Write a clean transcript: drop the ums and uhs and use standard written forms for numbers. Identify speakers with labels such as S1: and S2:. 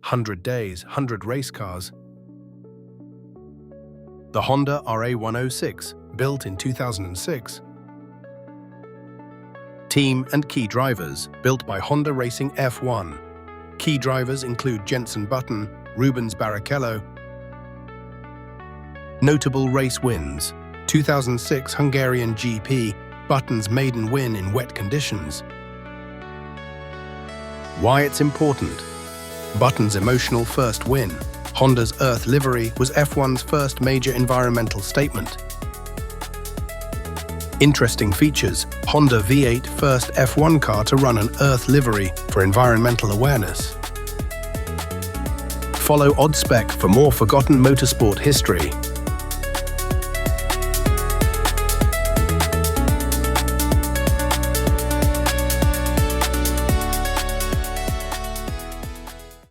S1: 100 days, 100 race cars. The Honda RA106, built in 2006. Team and key drivers, built by Honda Racing F1. Key drivers include Jenson, Rubens, Barrichello. Notable race wins: 2006 Hungarian GP, Button's maiden win in wet conditions. Why it's important: Button's emotional first win. Honda's Earth livery was F1's first major environmental statement. Interesting features: Honda V8 first F1 car to run an Earth livery for environmental awareness. Follow OddSpec for more forgotten motorsport history.